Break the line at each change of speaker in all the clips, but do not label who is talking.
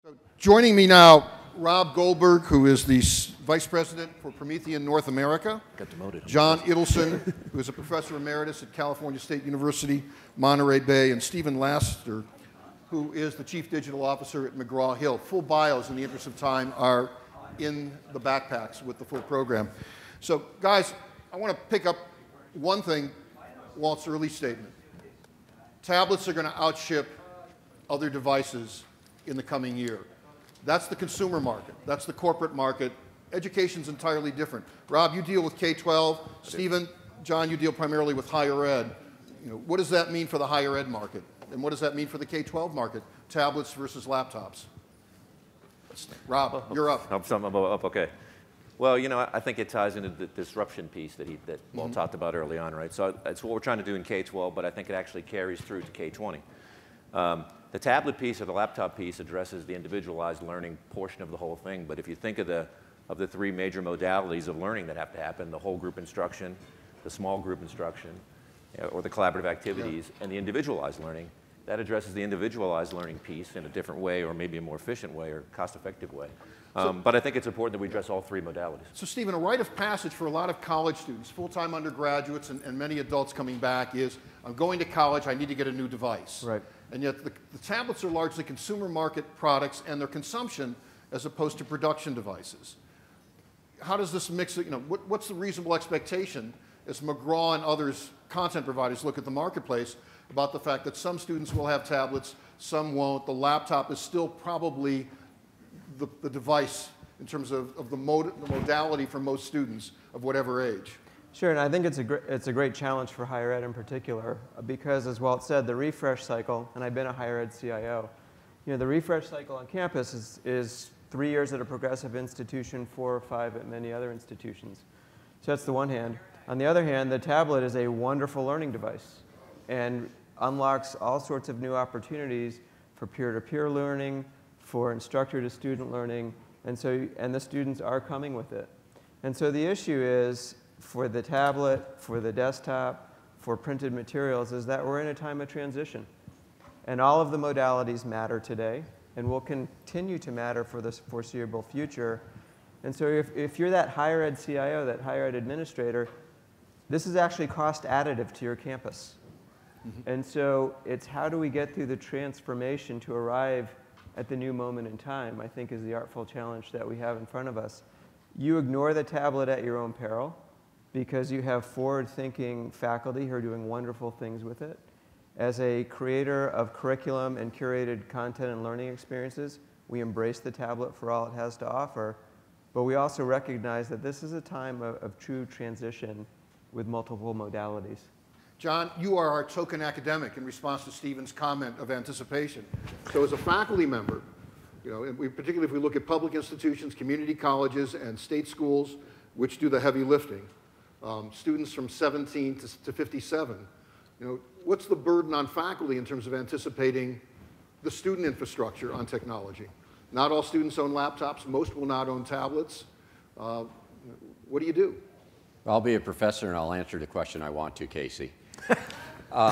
So joining me now, Rob Goldberg, who is the Vice President for Promethean North America.
Got demoted.
John Ittelson, who is a Professor Emeritus at California State University, Monterey Bay, and Stephen Laster, who is the Chief Digital Officer at McGraw-Hill. Full bios, in the interest of time, are in the backpacks with the full program. So, guys, I want to pick up one thing, Walt's early statement. Tablets are going to outship other devices in the coming year. That's the consumer market. That's the corporate market. Education's entirely different. Rob, you deal with K-12. Stephen, John, you deal primarily with higher ed. What does that mean for the higher ed market? And what does that mean for the K-12 market? Tablets versus laptops. Rob, you're up.
I'm up, okay. Well, I think it ties into the disruption piece that Walt talked about early on, right? So it's what we're trying to do in K-12, but I think it actually carries through to K-20. The tablet piece or the laptop piece addresses the individualized learning portion of the whole thing, but if you think of the three major modalities of learning that have to happen, the whole group instruction, the small group instruction, or the collaborative activities, and the individualized learning, that addresses the individualized learning piece in a different way, or maybe a more efficient way, or cost-effective way. But I think it's important that we address all three modalities. So,
Stephen, a rite of passage for a lot of college students, full-time undergraduates, and many adults coming back is, I'm going to college, I need to get a new device.
Right.
And yet the tablets are largely consumer market products and their consumption as opposed to production devices. How does this mix, what's the reasonable expectation as McGraw and others, content providers, look at the marketplace about the fact that some students will have tablets, some won't. The laptop is still probably the device in terms of the modality for most students of whatever age.
Sure, and I think it's a great challenge for higher ed in particular because, as Walt said, the refresh cycle, and I've been a higher ed CIO, the refresh cycle on campus is 3 years at a progressive institution, 4 or 5 at many other institutions. So that's the one hand. On the other hand, the tablet is a wonderful learning device and unlocks all sorts of new opportunities for peer-to-peer learning, for instructor-to-student learning, and the students are coming with it. And so the issue is, for the tablet, for the desktop, for printed materials, is that we're in a time of transition. And all of the modalities matter today and will continue to matter for the foreseeable future. And so if you're that higher ed CIO, that higher ed administrator, this is actually cost additive to your campus. And so it's how do we get through the transformation to arrive at the new moment in time, I think, is the artful challenge that we have in front of us. You ignore the tablet at your own peril because you have forward-thinking faculty who are doing wonderful things with it. As a creator of curriculum and curated content and learning experiences, we embrace the tablet for all it has to offer, but we also recognize that this is a time of true transition with multiple modalities.
John, you are our token academic in response to Stephen's comment of anticipation. So as a faculty member, particularly if we look at public institutions, community colleges, and state schools, which do the heavy lifting, students from 17 to 57, what's the burden on faculty in terms of anticipating the student infrastructure on technology? Not all students own laptops. Most will not own tablets. What do you do?
I'll be a professor and I'll answer the question I want to, Casey. But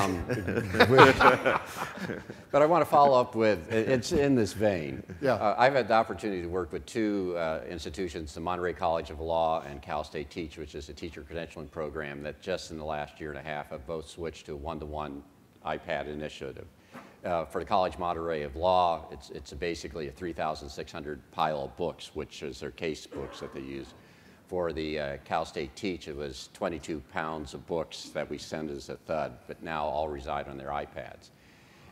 I want to follow up with, it's in this vein.
Yeah.
I've had the opportunity to work with two institutions, the Monterey College of Law and Cal State Teach, which is a teacher credentialing program that just in the last year and a half have both switched to a one-to-one iPad initiative. For the College Monterey of Law, it's basically a 3,600 pile of books, which is their case books that they use. For the Cal State Teach, it was 22 pounds of books that we send as a thud, but now all reside on their iPads.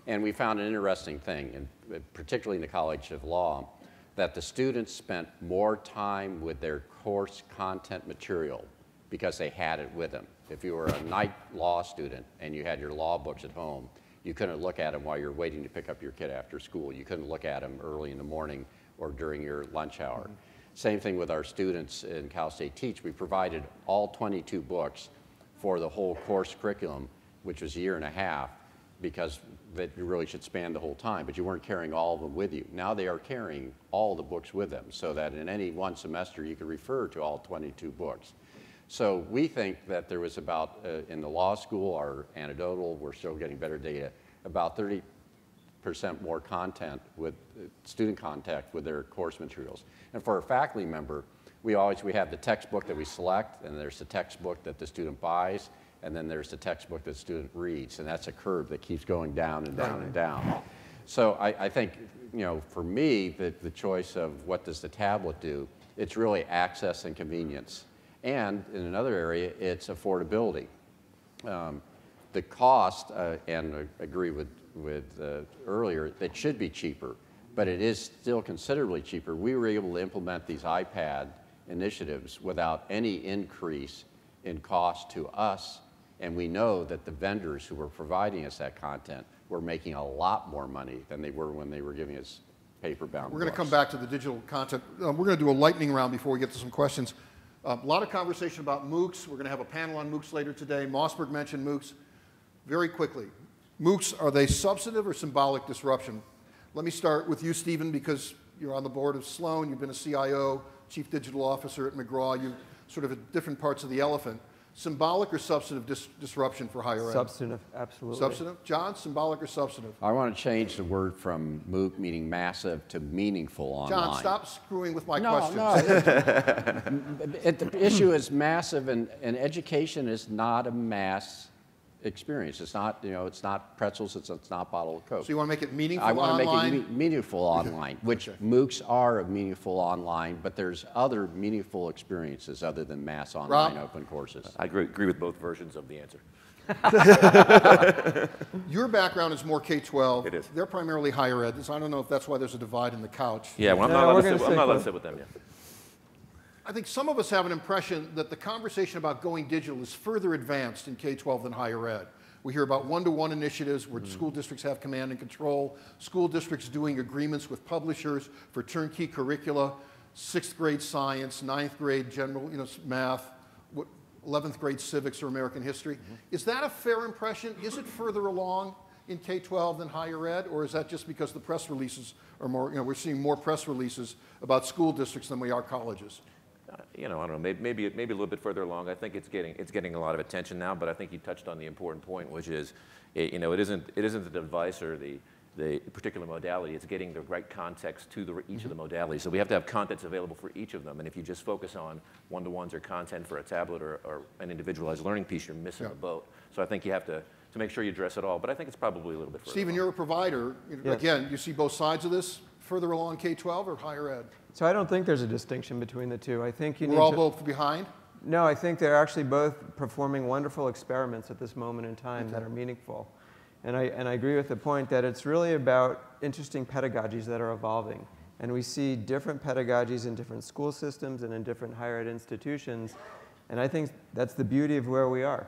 And we found an interesting thing, and particularly in the College of Law, that the students spent more time with their course content material because they had it with them. If you were a night law student and you had your law books at home, you couldn't look at them while you're waiting to pick up your kid after school. You couldn't look at them early in the morning or during your lunch hour. Same thing with our students in Cal State Teach. We provided all 22 books for the whole course curriculum, which was a year and a half, because that you really should span the whole time, but you weren't carrying all of them with you. Now they are carrying all the books with them, so that in any one semester you could refer to all 22 books. So we think that there was about, in the law school, our anecdotal, we're still getting better data, about 50% more content with student contact with their course materials. And for a faculty member, we have the textbook that we select, and there's the textbook that the student buys, and then there's the textbook that the student reads, and that's a curve that keeps going down and down and down. So I think, for me, the choice of what does the tablet do, it's really access and convenience. And in another area, it's affordability. The cost, and I agree with earlier, that should be cheaper, but it is still considerably cheaper. We were able to implement these iPad initiatives without any increase in cost to us, and we know that the vendors who were providing us that content were making a lot more money than they were when they were giving us paper-bound
We're going to
books.
come back to the digital content. We're going to do a lightning round before we get to some questions. A lot of conversation about MOOCs. We're going to have a panel on MOOCs later today. Mossberg mentioned MOOCs. Very quickly, MOOCs, are they substantive or symbolic disruption? Let me start with you, Stephen, because you're on the board of Sloan. You've been a CIO, Chief Digital Officer at McGraw. You sort of at different parts of the elephant. Symbolic or substantive disruption for higher ed?
Substantive, absolutely.
Substantive? John, symbolic or substantive?
I want to change the word from MOOC, meaning massive, to meaningful online.
John, stop screwing with my questions.
The issue is massive, and education is not a mass experience. It's not, it's not pretzels, it's not bottle of Coke.
So you want to make it meaningful
I
online?
want to make it meaningful online, which MOOCs are meaningful online, but there's other meaningful experiences other than mass online open courses.
I agree with both versions of the answer.
Your background is more K-12.
It is.
They're primarily higher ed. So I don't know if that's why there's a divide in the couch.
Yeah, well, I'm not allowed to sit with them yet.
I think some of us have an impression that the conversation about going digital is further advanced in K-12 than higher ed. We hear about one-to-one initiatives where school districts have command and control, school districts doing agreements with publishers for turnkey curricula, 6th grade science, 9th grade general math, 11th grade civics or American history. Is that a fair impression? Is it further along in K-12 than higher ed, or is that just because the press releases are more, we're seeing more press releases about school districts than we are colleges?
I don't know, maybe a little bit further along. I think it's getting a lot of attention now, but I think you touched on the important point, which is, it isn't the device or the particular modality. It's getting the right context to each of the modalities. So we have to have contents available for each of them. And if you just focus on one-to-ones or content for a tablet or an individualized learning piece, you're missing the boat. So I think you have to make sure you address it all. But I think it's probably a little bit further
Stephen,
along.
you're a provider. Again, you see both sides of this, further along K-12 or higher ed?
So I don't think there's a distinction between the two. I think
We're all both behind?
No, I think they're actually both performing wonderful experiments at this moment in time that are meaningful. And I agree with the point that it's really about interesting pedagogies that are evolving. And we see different pedagogies in different school systems and in different higher ed institutions. And I think that's the beauty of where we are.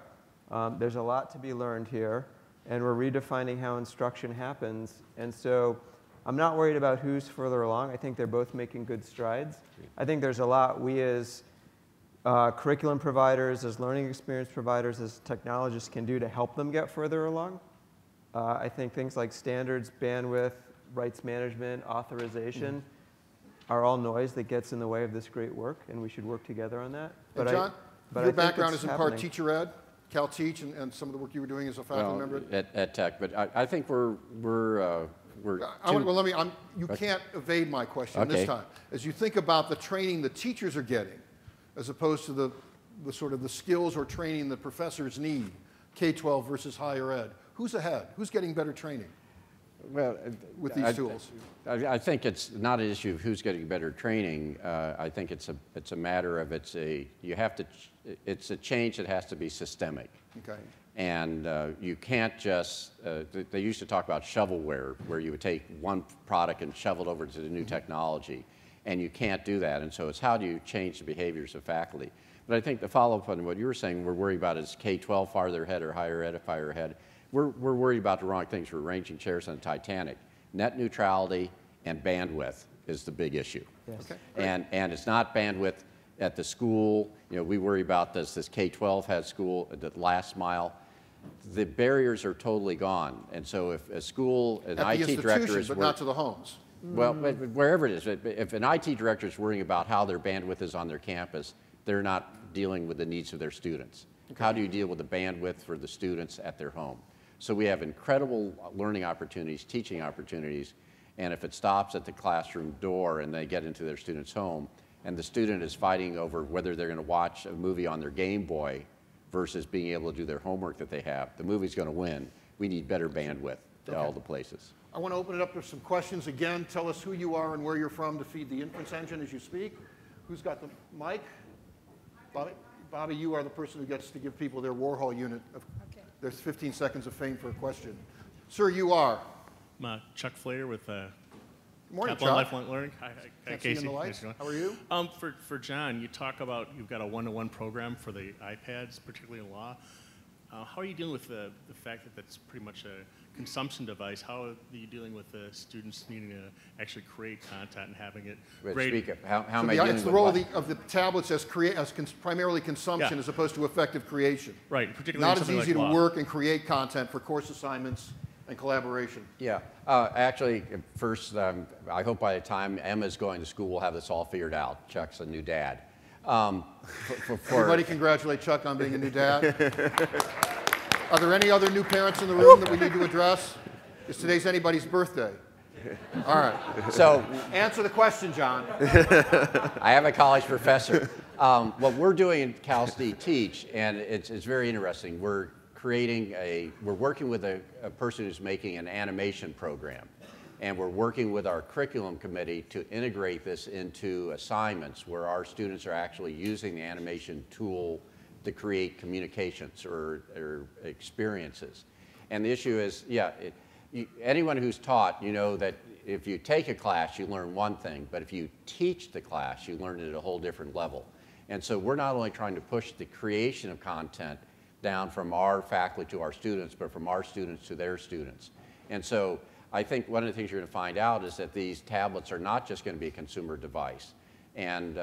There's a lot to be learned here, and we're redefining how instruction happens. And so I'm not worried about who's further along. I think they're both making good strides. I think there's a lot we as curriculum providers, as learning experience providers, as technologists can do to help them get further along. I think things like standards, bandwidth, rights management, authorization are all noise that gets in the way of this great work, and we should work together on that.
But John, your background is in part teacher ed, Cal Teach, and some of the work you were doing as a faculty member?
At Tech, but I think you
can't evade my question this time. As you think about the training the teachers are getting, as opposed to the sort of the skills or training that professors need, K-12 versus higher ed, who's ahead? Who's getting better training with these tools?
I think it's not an issue of who's getting better training. I think it's a matter of it's a change that has to be systemic.
Okay.
And you can't just, they used to talk about shovelware, where you would take one product and shovel it over to the new technology. And you can't do that. And so it's how do you change the behaviors of faculty? But I think the follow-up on what you were saying, we're worried about is K-12 farther ahead or higher ed higher ahead. We're worried about the wrong things. We're arranging chairs on the Titanic. Net neutrality and bandwidth is the big issue.
Yes.
Okay.
And it's not bandwidth at the school. We worry about this K-12 has school, the last mile. The barriers are totally gone. And so if a school, an IT director is...
but not to the homes.
Well, wherever it is, if an IT director is worrying about how their bandwidth is on their campus, they're not dealing with the needs of their students. Okay. How do you deal with the bandwidth for the students at their home? So we have incredible learning opportunities, teaching opportunities, and if it stops at the classroom door and they get into their student's home, and the student is fighting over whether they're going to watch a movie on their Game Boy versus being able to do their homework that they have, the movie's going to win. We need better bandwidth to all the places.
I want to open it up to some questions. Again, tell us who you are and where you're from to feed the inference engine as you speak. Who's got the mic? Bobby? Bobby, you are the person who gets to give people their Warhol unit. There's 15 seconds of fame for a question. Sir, you are?
I'm Chuck Flair with
Morning,
Capital
Chuck.
Lifelong Learning. Hi,
Can't see you in
Casey.
the lights.
Nice
How are you?
For John, you talk about you've got a one-to-one program for the iPads, particularly in law. How are you dealing with the fact that that's pretty much a consumption device? How are you dealing with the students needing to actually create content and having it
Speak up. How
So
am I dealing
it's the
with
role
what?
of the tablets as primarily consumption as opposed to effective creation.
Right, particularly
Not
in
as
something
easy
like
to
law.
work and create content for course assignments and collaboration.
Yeah, actually, first, I hope by the time Emma's going to school, we'll have this all figured out. Chuck's a new dad.
Everybody congratulate Chuck on being a new dad. Are there any other new parents in the room that we need to address? Is today's anybody's birthday? All right.
So,
Answer the question, John.
I have a college professor. What we're doing in Cal State Teach, and it's very interesting, we're working with a person who's making an animation program. And we're working with our curriculum committee to integrate this into assignments where our students are actually using the animation tool to create communications or experiences. And the issue is, anyone who's taught, you know that if you take a class, you learn one thing, but if you teach the class, you learn it at a whole different level. And so we're not only trying to push the creation of content down from our faculty to our students, but from our students to their students. And so I think one of the things you're going to find out is that these tablets are not just going to be a consumer device. And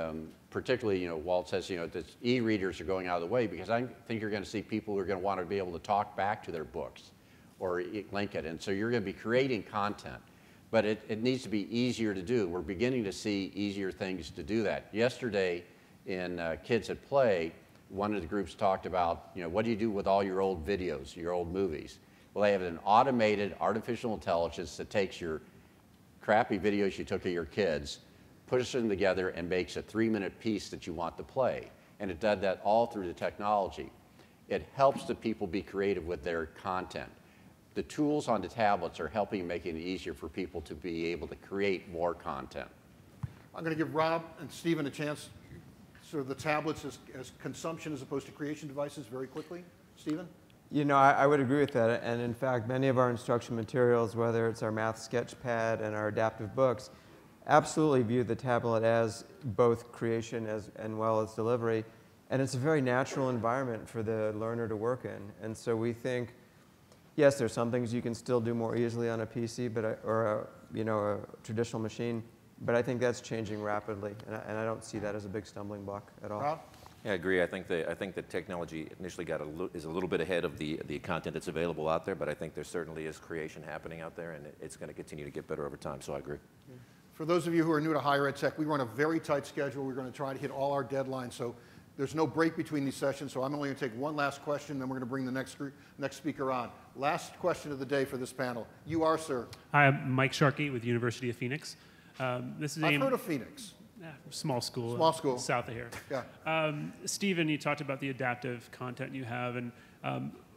particularly, Walt says, that e-readers are going out of the way because I think you're going to see people who are going to want to be able to talk back to their books or link it. And so you're going to be creating content, but it needs to be easier to do. We're beginning to see easier things to do that. Yesterday in Kids at Play, one of the groups talked about, what do you do with all your old videos, your old movies? Well, they have an automated artificial intelligence that takes your crappy videos you took of your kids, pushes them together and makes a 3-minute piece that you want to play. And it does that all through the technology. It helps the people be creative with their content. The tools on the tablets are helping making it easier for people to be able to create more content.
I'm going to give Rob and Stephen a chance, sort of the tablets as consumption as opposed to creation devices very quickly. Stephen?
I would agree with that. And in fact, many of our instruction materials, whether it's our math sketchpad and our adaptive books, absolutely view the tablet as both creation and well as delivery. And it's a very natural environment for the learner to work in. And so we think, yes, there's some things you can still do more easily on a PC or a traditional machine, but I think that's changing rapidly. And I don't see that as a big stumbling block at all.
Rob?
Yeah, I agree. I think the technology initially is a little bit ahead of the content that's available out there, but I think there certainly is creation happening out there, and it's going to continue to get better over time, so I agree.
For those of you who are new to higher ed tech, we run a very tight schedule. We're going to try to hit all our deadlines, so there's no break between these sessions, so I'm only going to take one last question, then we're going to bring the next speaker on. Last question of the day for this panel. You are, sir.
Hi, I'm Mike Sharkey with University of Phoenix. I've
heard of Phoenix.
Small school.
Small school.
South of here.
Yeah.
Stephen, you talked about the adaptive content you have, and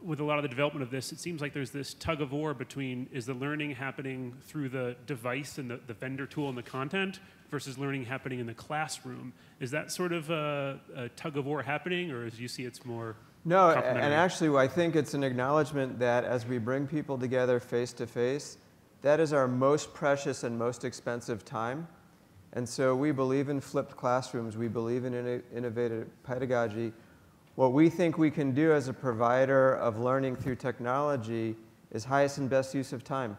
with a lot of the development of this, it seems like there's this tug of war between, is the learning happening through the device and the vendor tool and the content versus learning happening in the classroom? Is that sort of a tug of war happening, or as you see it's more
No,
complementary?
and actually I think it's an acknowledgement that as we bring people together face to face, that is our most precious and most expensive time. And so we believe in flipped classrooms. We believe in innovative pedagogy. What we think we can do as a provider of learning through technology is highest and best use of time.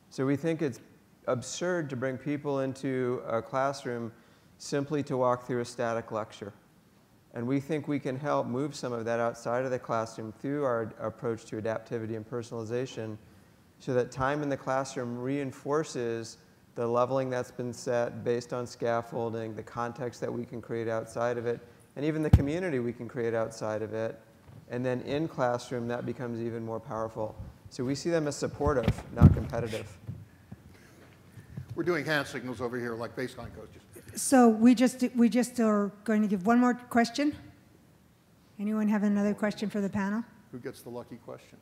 So we think it's absurd to bring people into a classroom simply to walk through a static lecture. And we think we can help move some of that outside of the classroom through our approach to adaptivity and personalization so that time in the classroom reinforces the leveling that's been set based on scaffolding, the context that we can create outside of it, and even the community we can create outside of it. And then in classroom, that becomes even more powerful. So we see them as supportive, not competitive.
We're doing hand signals over here like baseline coaches.
So we just are going to give one more question. Anyone have another question for the panel?
Who gets the lucky question?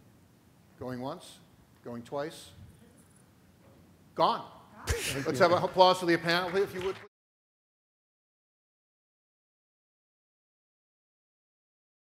Going once? Going twice? Gone. Let's have an applause for the panel, if you would.